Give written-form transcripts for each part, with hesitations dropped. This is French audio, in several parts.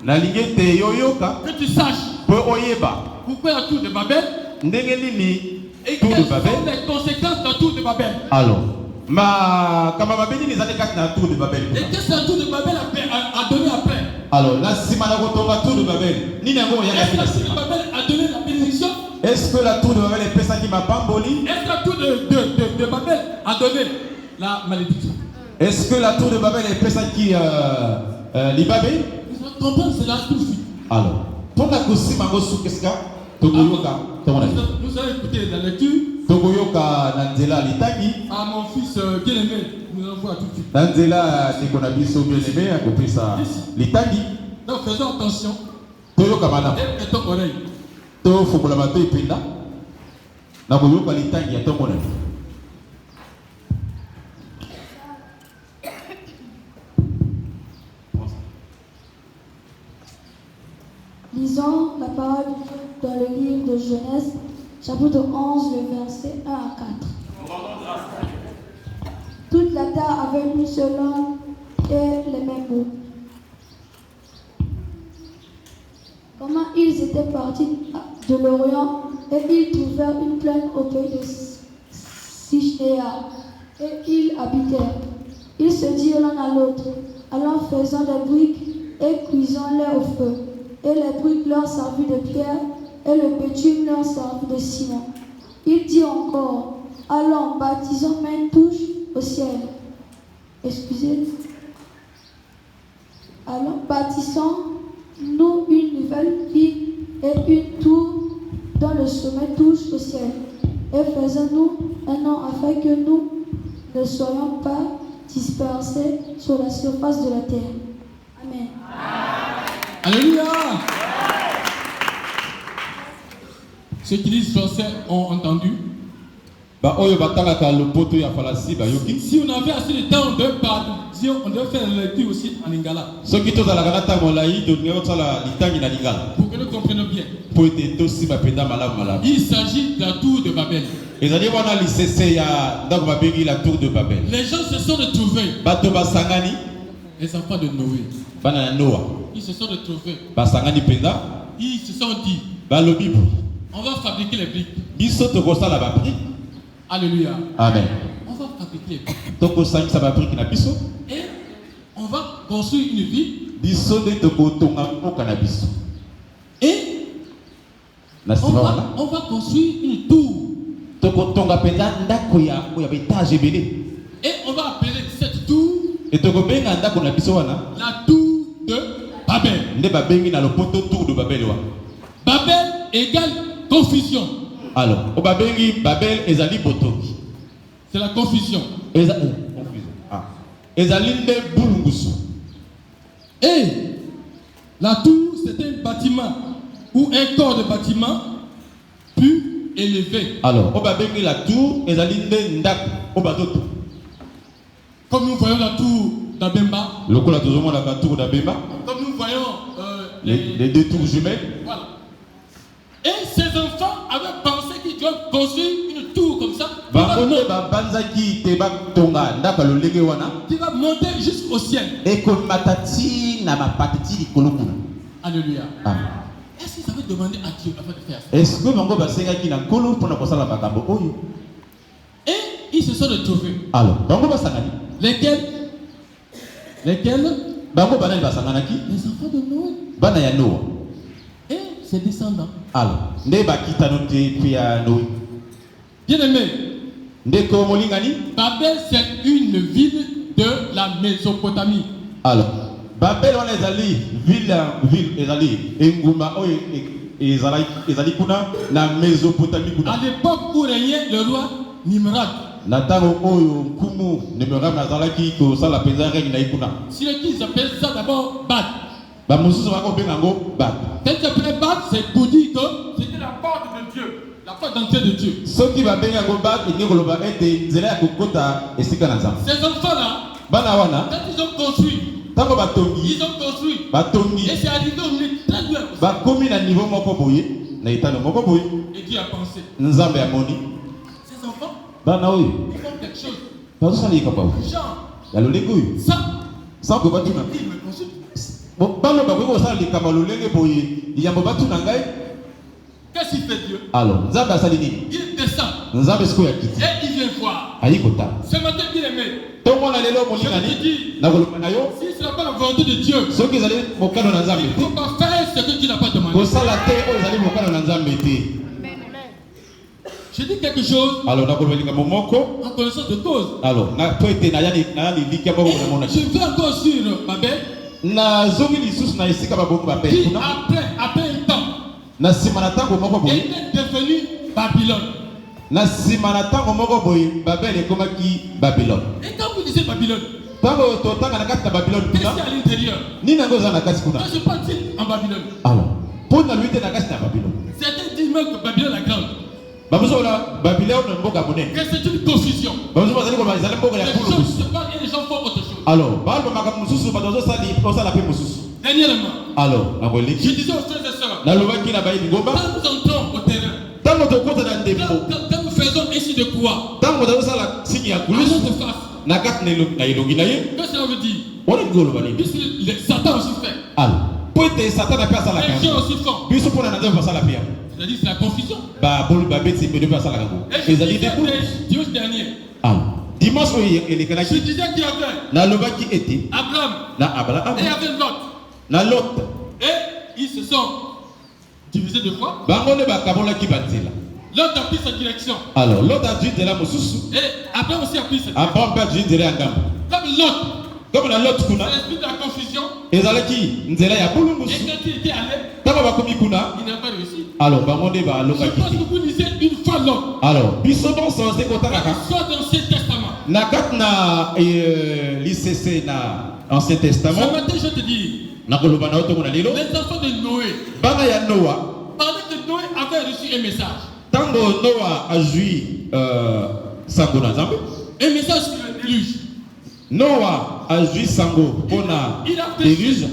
que tu saches pourquoi la tour de Babel et quelles sont les conséquences de la tour de Babel. Alors, et qu'est-ce que la tour de Babel a donné après? Alors, la tour de Babel. Est-ce que la tour de Babel a donné la bénédiction? Est-ce que la tour de Babel est pesée qui m'a bamboli? Est-ce que la tour de Babel a donné la malédiction? Est-ce que la tour de Babel est pesée qui l'ibabé? Vous allez comprendre cela tout de suite. Alors, pour la cousi mango qu'est-ce nous allons écouter la lecture. Togoyoka Nandela Litagi. À mon fils bien-aimé, nous allons voir tout de suite. Nandela Nikonabiso bien-aimé a compris ça. Litagi. Donc faisons attention. Toyoka Mana. Et ton oreille. To Fubulamato Ipinda. Nagoyoka Litagi à ton oreille. Lisons la parole de Dieu dans le livre de Genèse, chapitre 11, le verset 1 à 4. Toute la terre avait une seule langue et les mêmes mots. Comment ils étaient partis de l'Orient et ils trouvèrent une plaine au pays de Sichnéa et ils habitèrent. Ils se dirent l'un à l'autre, allons faisant des briques et cuisons-les au feu. Et les briques leur servirent de pierre, et le bitume leur servit de ciment. Il dit encore, allons, bâtissons main touche au ciel. Excusez. Allons, bâtissons-nous une nouvelle ville et une tour dont le sommet touche au ciel. Et faisons-nous un nom afin que nous ne soyons pas dispersés sur la surface de la terre. Amen. Alléluia. Ceux qui disent français ont entendu. Si on avait assez de temps de parler, on devait faire la lecture aussi en lingala. Pour que nous comprenions bien. Il s'agit de la tour de Babel. Les gens se sont retrouvés. Les enfants de Noé. Ils se sont retrouvés. Ils se sont dit, on va fabriquer les briques. Alléluia. Amen. On va fabriquer les briques. Et on va construire une ville. Et on va construire une tour. Et on va appeler cette tour la tour de Babel. Babel égale confusion. Alors, Babel ezali botoki. C'est la confusion. Et la tour, c'était un bâtiment ou un corps de bâtiment plus élevé. Alors, la tour ezali ndaku obatoto. Comme nous voyons la tour d'Abemba. La tour d'Abemba. Comme nous voyons les deux tours jumelles. Voilà. Et ces enfants avaient pensé qu'ils doivent construire une tour comme ça. Qui va monter jusqu'au ciel. Alléluia. Est-ce qu'ils avaient demandé à Dieu afin de faire ça? Et ils se sont retrouvés. Alors, lesquels? Les enfants de Noé. Et ses descendants. Alors, bien-aimé, Babel, c'est une ville de la Mésopotamie. Alors, Babel, on les alliés, ville, Enguma, na Mésopotamie. À l'époque où régnait le roi Nimrod. Si ils appellent ça d'abord Bad. Quand tu appelles Bad, c'est pour dire que c'était la porte de Dieu. La porte d'entrée de Dieu. Ces enfants-là, quand ils ont construit, et c'est arrivé au milieu très bien. Et Dieu a pensé. Ces enfants, ils font quelque chose. Genre, ça, ils me consultent. Qu'est-ce qu'il fait Dieu? Alors, il descend. Et il vient voir. Ce matin, il est aimé. Je te dis, si ce n'est pas la volonté de Dieu, il ne faut pas faire ce que tu n'as pas demandé. Je dis quelque chose en connaissance de cause. Alors, je vais encore sur Babel. Qui après un temps, était devenu Babylone. Et quand vous disiez Babylone, qu'est-ce qu'il y a à l'intérieur? Qu'est-ce se passe-t-il en Babylone? Certains disent même que Babylone est grande. Que c'est une confusion. Les gens se parlent et les gens font autre chose. Dernièrement, je disais aux frères et sœurs, quand nous entrons au terrain, quand nous faisons ainsi de quoi, à notre face, qu'est-ce que cela veut dire? Puisque Satan aussi fait. Les gens aussi font. C'est-à-dire c'est la confusion. Et je disais dimanche dernier, dimanche, je disais qu'il y avait Abraham et il y avait Lot. Et ils se sont divisés de fois. Lot a pris sa direction. Alors, Lot a dit de la Moussous. Et Abraham aussi a pris sa direction. Abraham a dit de la Ngam. Comme la Lot, c'est l'esprit de la confusion. Et quand il était allé, il n'a pas réussi. Alors, je pense que vous lisez une fois Lot. alors, soit dans l'Ancien Testament. Ancien Testament. Ce matin, je te dis, les enfants de Noé, pendant que Noé avait reçu un message. Tango Noah a joui sango na Nzambe. Un message sur le déluge. Noah a joui sango pona déluge.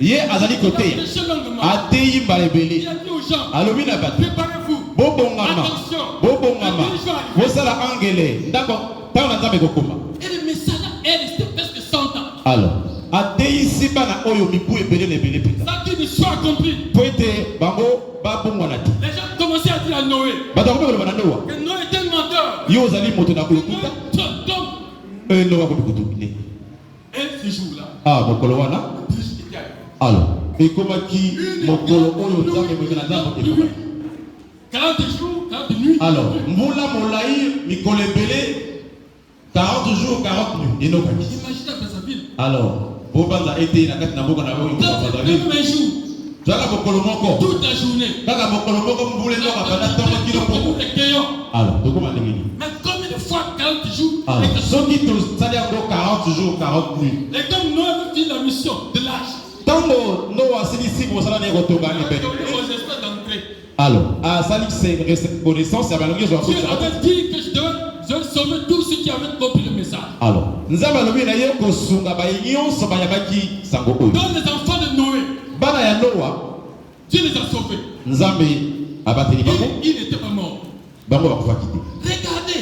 Yé azali côté. A teyi balebele. Il a dit aux gens, alobina bat. Préparez-vous. Bobongama. Bobongama. Vosala angele. Ndako tango na Nzambe kokoma. Et le message est resté presque 100 ans. Alors, a teyi siba na oyo mibu ebele na ebele peta. Ça qui ne soit accompli. Poete bango babongwana ti. Les gens commençaient à dire à Noé. Que Noé était un menteur. Yo zali moto na kulukuta. Noé ko bikutu. Et ce jour-là. Ah, mokolo wana. Alors, et comment qui mokolo oyo Nzambe mo na Nzambe. 40 jours, 40 nuits. Alors, mbula molai mikolo ebele 40 jours, 40 nuits. Imaginez sa ville. Alors, bobanza été na kati na mboka na oyo bobanza ville. Un jour. Toute la journée. Alors, mais combien de fois 40 jours? Alors, ceux qui ça dit encore 40 jours, 40 nuits. Et comme Noé veut finir la mission de l'âge. Tant que Noé s'est dit si vous allez retourner à alors, à sa connaissance, ça va nous dire Dieu avait dit que je devais sauver tous ceux qui avaient compris le message. Alors, nous avons le meilleur que Sunga Baïnion, Sobayabaki, Sango. Dans les enfants de Noé, Dieu les a sauvés. Il n'était pas mort. Regardez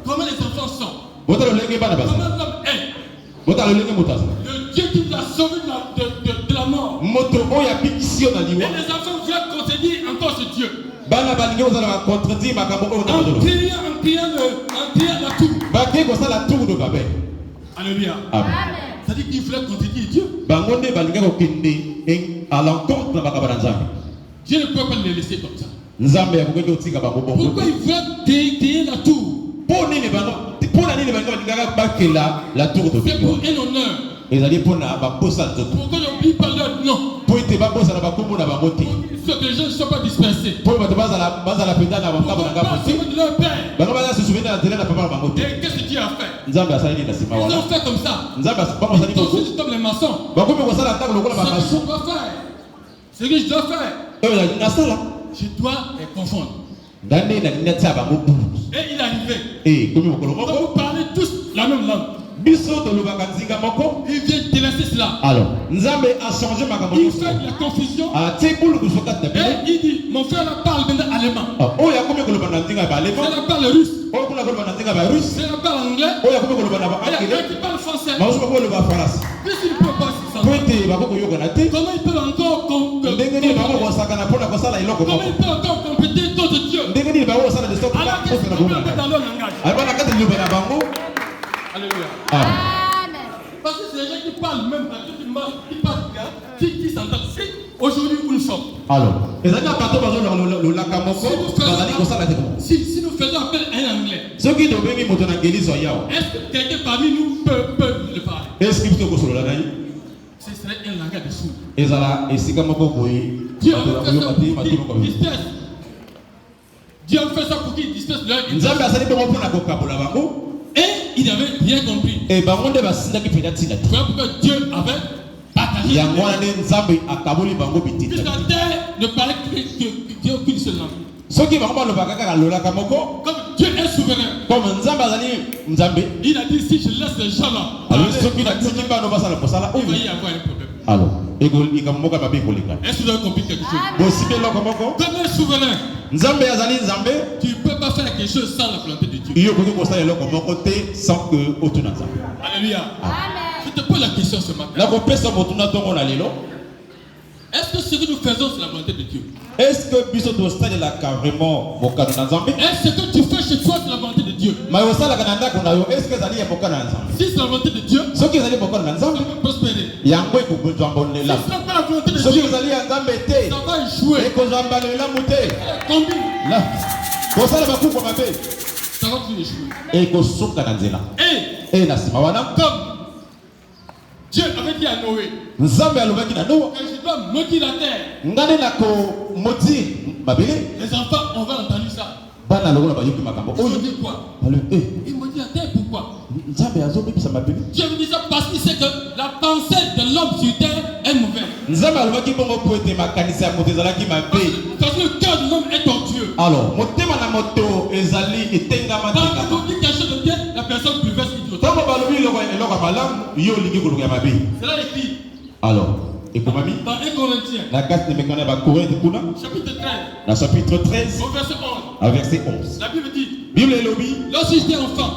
comment les enfants sont. Comment l'homme est. Le Dieu qui l'a sauvé de la mort. Et les enfants viennent contredire encore ce Dieu. En priant la tour. Alléluia. Ça dit qu'il voulait contredire Dieu. Dieu ne peut pas les laisser comme ça. Pourquoi il veut créer la tour? C'est pour un honneur. Pourquoi n'oublie pas leur nom? Il faut que les gens ne soient pas dispersés. Ils vont pas se souvenir de leur père. Et qu'est-ce que Dieu a fait? Ils ont fait comme ça. Ils ont fait comme les maçons. Ce que je dois faire, je dois les confondre. Et il est arrivé. Quand vous parlez tous la même langue, il vient délaisser cela. Alors, Nzambe a changé ma il fait de la confusion. Et il dit, mon frère là parle maintenant allemand. Cela parle russe. Cela parle anglais. Et il parle français. Puisqu'il ne peut pas s'entendre. Comment ils peuvent encore compléter d'autres dieux? Alors qu'est-ce qu'ils ont fait dans leur langage? Alléluia. Parce que c'est les gens qui parlent même, qui parlent bien, qui s'entendent. Aujourd'hui, où nous sommes. Alors, si nous faisons appel à un anglais, est-ce que quelqu'un parmi nous peut le parler? Ce serait un langage de sourds. Dieu a fait ça pour qu'il disperse leur intérêt. Et il n'avait rien compris. Voilà pourquoi Dieu avait partagé. Puisque la terre ne parlait qu'une seule langue. Comme Dieu est souverain, il a dit si je laisse les gens là, il va y avoir un problème. Alors, est-ce que vous avez compris quelque chose? Comme un souverain, tu ne peux pas faire quelque chose sans la volonté de Dieu. Alléluia. Je te pose la question ce matin. Est-ce que ce que nous faisons c'est la volonté de Dieu? Est-ce que tu fais chez toi c'est la volonté de Dieu? Si c'est la volonté de Dieu, ça va prospérer. Si ce n'est pas la volonté de Dieu, ça va échouer. Combien? Ça va tout échouer. Et comme Dieu avait dit à Noé que je dois maudire la terre. Les enfants, on va entendre ça. Ils ont dit quoi? Ils m'ont dit la terre, pourquoi? Dieu me dit ça parce qu'il sait que la pensée de l'homme sur terre est mauvaise. Parce que le cœur de l'homme est tortueux. Alors, quand on dit quelque chose de bien, la personne perverse dit l'autre. C'est là écrit. Alors, dans 1 Corinthiens, chapitre 13, au verset 11. La Bible dit, lorsque j'étais enfant,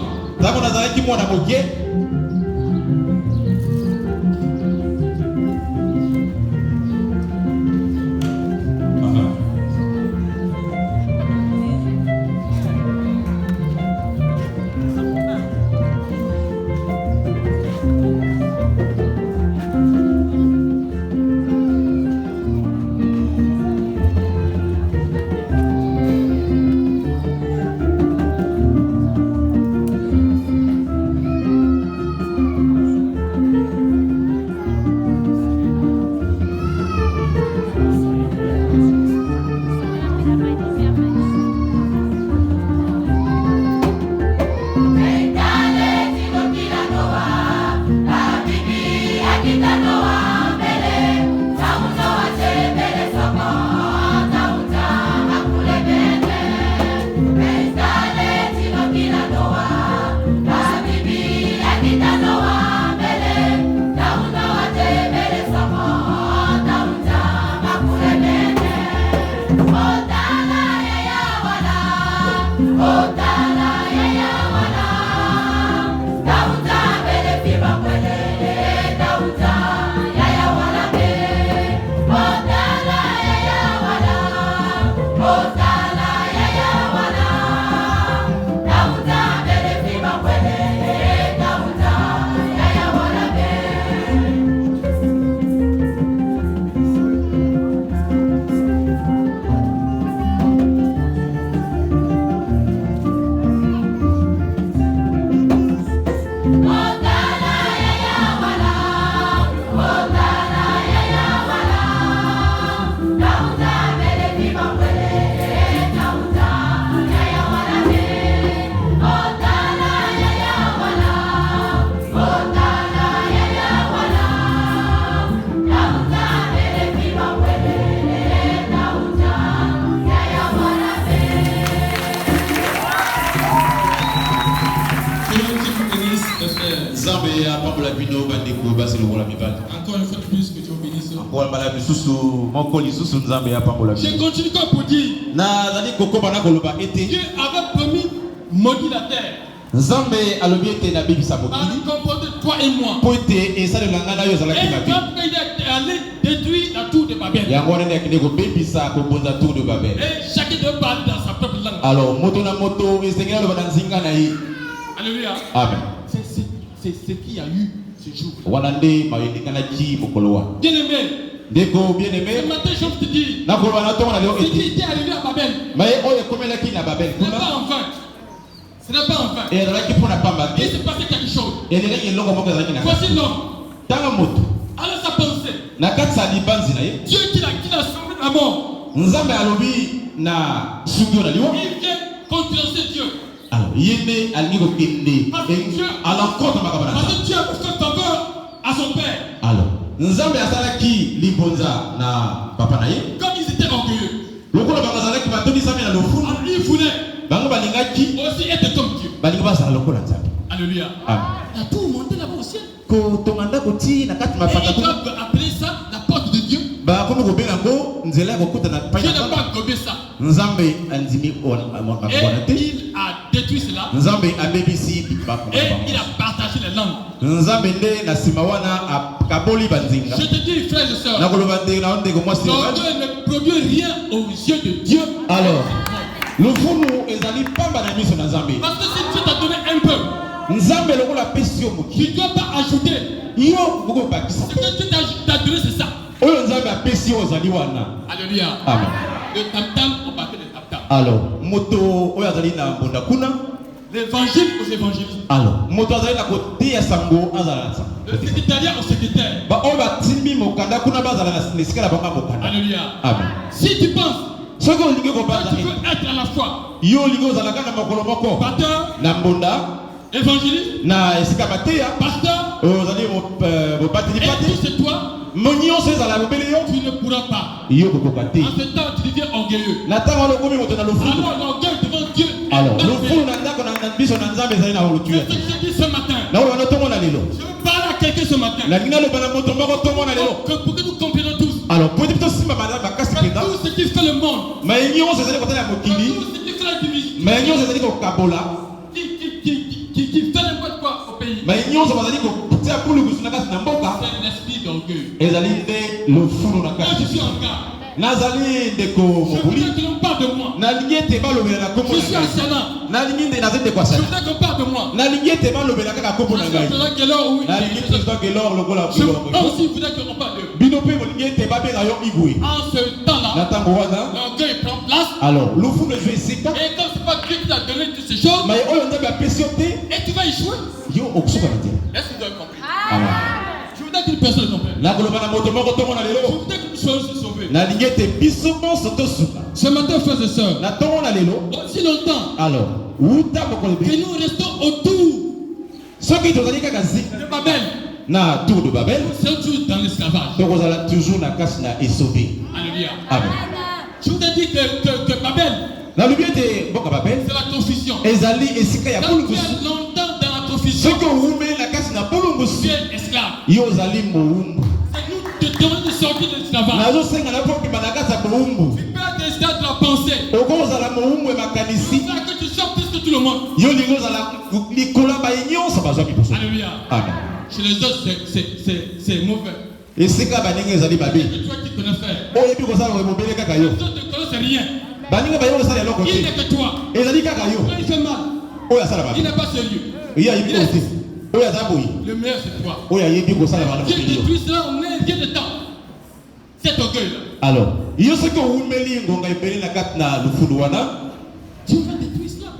encore une fois de plus que Dieu bénisse. Je continue comme pour dire Dieu avait promis maudire la terre. Par composé toi et moi. Et quand il est détruire la tour de Babel. Et chacun doit parler dans sa propre langue. Alors, Alléluia. Amen. C'est ce qu'il y a eu ce jour. Bien aimé. Ce matin, je te dis, ce qui était arrivé à Babel, ce n'est pas en vain. Ce n'est pas en vain. Il s'est passé quelque chose. Voici l'homme. Alors sa pensée, Dieu qui l'a sauvé de la mort, il vient concurrencer Dieu. Alors, Parce que Dieu a fait faveur à son père. Alors, comme ils étaient orgueilleux, il voulait aussi être comme Dieu. Alléluia. Il a tout monté là-bas au ciel. Et ils doivent appeler ça la porte de Dieu. Dieu n'a pas gobé ça. Et il a détruit cela. Et il a partagé les langues. Je te dis, frères et sœurs, l'orgueil ne produit rien aux yeux de Dieu. Alors, parce que si Dieu t'a donné un peu, tu ne dois pas ajouter. Ce que Dieu t'a donné, c'est ça. Alléluia. Amen. Le tam-tam au paquet de tam-tam. Alors, moto l'évangile aux évangélistes. Alors, moto na côté ya sango azala. Le secrétariat au secrétaire. Alléluia. Amen. Si tu penses que tu peux être à la fois pasteur, évangéliste, pasteur, et tout c'est toi, tu ne pourras pas. En ce temps, tu deviens orgueilleux. Alors l'orgueil devant Dieu. Alors, le fou c'est ce que je dis ce matin. Je veux parler à quelqu'un ce matin. Pour que nous comprenions tous. Alors, tout ce qui fait le monde. Tout ce qui fait la division. Qui fait n'importe quoi au pays. C'est l'esprit d'orgueil. Je suis en garde. Je voudrais que l'on parle de moi. Je suis ascendant. Je voudrais qu'on parle de moi. Je aussi voudrais qu'on parle de en ce temps-là, l'orgueil prend place. Alors, le fou ne joue ici. Et quand c'est pas Dieu qui t'a donné toutes ces choses, et tu vas échouer. Est-ce que vous avez compris? Je voudrais qu'une personne comprenne. Je voudrais qu'une chose se sauve. Ce matin, frères et sœurs, aussi longtemps que nous restons autour de Babel, tour de Babel, c'est toujours dans l'esclavage. Alléluia. Amen. Je voudrais dire que Babel, c'est la confusion. Quand tu es longtemps dans la confusion, tu es esclave. C'est nous te demandons de sortir de l'esclavage. Tu peux être esclave de la pensée. Il faut que tu sortes plus que tout le monde. Alléluia. Amen. Chez les autres, c'est mauvais. Et c'est toi qui connais faire. Les autres ne connaissent rien. Il n'est que toi. Quand il fait mal, il n'est pas sérieux. Le meilleur c'est toi. Dieu détruit cela en un rien de temps. Cet orgueil-là. Alors, Dieu va détruire cela.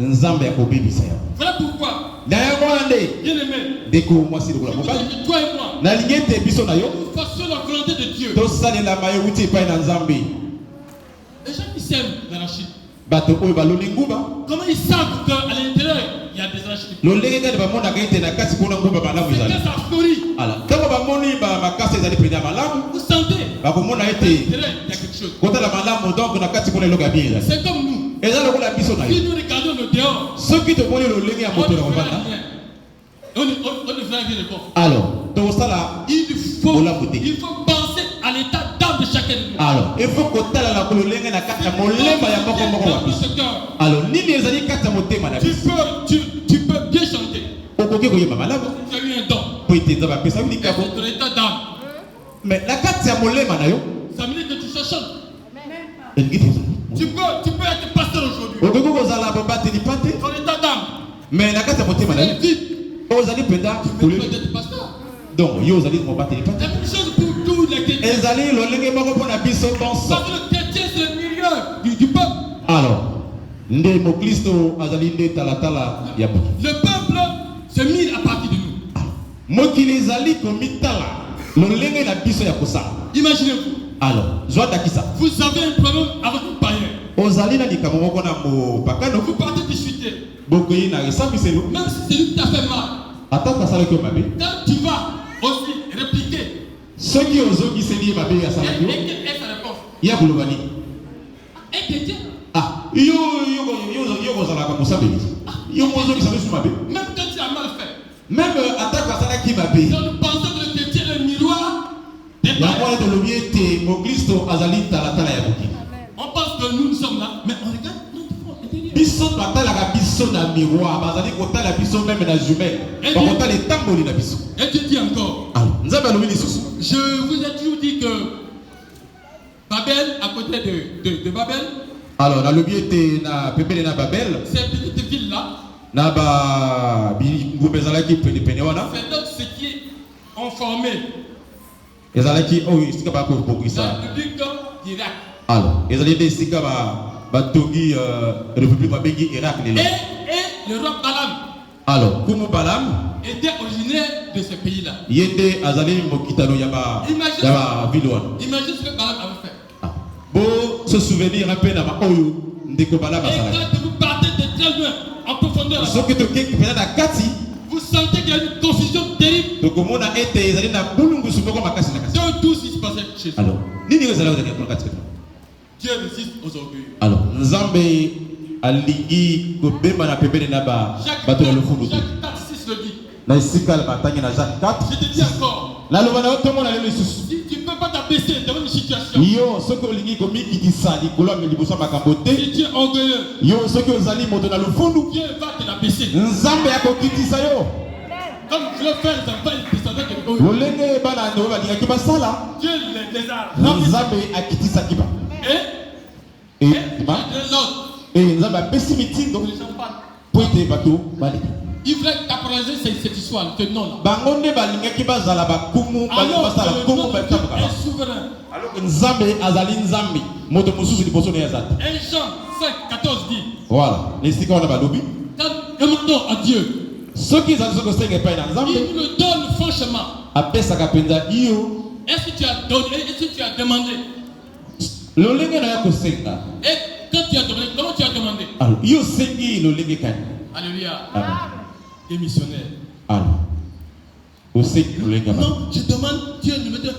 Voilà pourquoi. Bien aimé. Toi et moi. Nous fassions la volonté de Dieu. Les gens qui s'aiment l'anarchie. Comment ils savent qu'à l'intérieur il y a des anarchies? C'est ça fleurit. Vous sentez il y a quelque chose. C'est comme nous. Si nous regardons le dehors, on ne fait rien de bon. Alors, il faut penser à l'état d'âme de chacun de nous. Alors, il faut que tu peux bien chanter. Tu as eu un don. Ton état d'âme. Mais la carte c'est molema na yo. Ça veut dire que tu cherches. Tu peux être pasteur aujourd'hui. Dans l'état d'âme. Mais la carte c'est motema na yo. Vous allez penda. Tu peux être pasteur. Donc, vous allez combattre les patriotes. La même chose pour tous les chrétiens. Ils allaient le lingue moko pour la biso danse. Parce que le chrétien c'est le milieu du peuple. Alors, ndemo Kristo azali nde talatala ya buki. Le peuple se mire à partir de nous. Mokili ezali komitala le lingue na biso ya kosa. Imaginez-vous. Alors, joie d'akisa. Vous avez un problème avec un païen. Ozali na likambo moko na mo pakano. Vous partez discuter. Bokoyi na resambiselo. Même si c'est lui qui t'a fait mal. Attends, ça le mabe. Quand tu vas aussi répliquer. Ceux qui osent qui se disent mabe ya salaki. Et quelle est sa réponse? Ya bulobani. Et chrétien. Ah, yo kozala ka mosabeli. Yo mozo ki sabe mabe. Même quand tu as mal fait. Même attaque à salaki mabe. Donc nous pensons que le chrétien est le miroir. La moelle de l'obéité, mon Christ azali talatala ya buki. On pense que nous sommes là, mais on regarde notre front intérieur. Biso batala ka biso na miroir, bazali kota la biso même na jumelle. Ba kota les tamboli na biso. Et tu dis encore. Alors, nzamba lobi lisusu. Je vous ai toujours dit que Babel, à côté de Babel. Alors, na l'obéité na pepele na Babel. Cette petite ville là. Na ba ngubezala ki pene wana. C'est donc ce qui ont formé. Ezalaki sika ba ko bokisa. La République d'Irak. Alors, ezalaki sika ba tongi République ba bengi Irak lelo. Et le roi Balaam. Alors, Kumu Balaam était originaire de ce pays-là. Yende azali mokitano ya ba ville wana. Imagine ce que Balaam avait fait. Bon, se souvenir un peu na ba oyo ndeko Balaam azala. Et quand vous partez de très loin en profondeur. Ce que tu keki pena na kati. Vous sentez qu'il y a une confusion terrible. Donc, comment on a été, ils na bulungu suboko makasi na kasi. Donc, tout ce qui se passait chez eux. Alors, nini ezala za kwa kati. Dieu résiste aux orgueilleux. Alors, Nzambe alingi ko bema na pembeni na ba bato ya lofundu. Jacques 4:6 le dit. Na isika la batangi na Jacques 4. Je te dis encore. La lobana oto mona lelo lisusu. Si tu ne peux pas t'abaisser devant une situation. Yo, ce que olingi ko mikitisa likolo me liboso makambo te. Si tu es orgueilleux. Yo, ce que ozali moto na lofundu. Dieu va te l'abaisser. Nzambe akokitisa yo. Comme je le fais, les enfants, ils savaient que Olenge bana ndo balingaki basala. Dieu les a. Nzambe akitisa kiba. Et Nzambe apesi mitindo. Po ete bato baleki. Il voulait t'apprendre cette histoire, ce nom-là. Bangonde balingaki bazala bakumu basala kumu batabuka. Un souverain. Alors que Nzambe azali Nzambe. Moto mususu liboso na yazata. 1 Jean 5:14 dit. Voilà. Les sika wana balobi. Demandons à Dieu. Ceux qui ont ce que pas dans Nzambe. Il nous le donne franchement. Apesa kapenda iyo. Est-ce que tu as donné? Est-ce que tu as demandé? Lolenge na yako senga. Et quand tu as demandé, comment tu as demandé? Alors, iyo sengi lolenge kani. Alléluia. Amen. Des missionnaires. Alors. Au sengi lolenge. Non, je demande Dieu ne me donne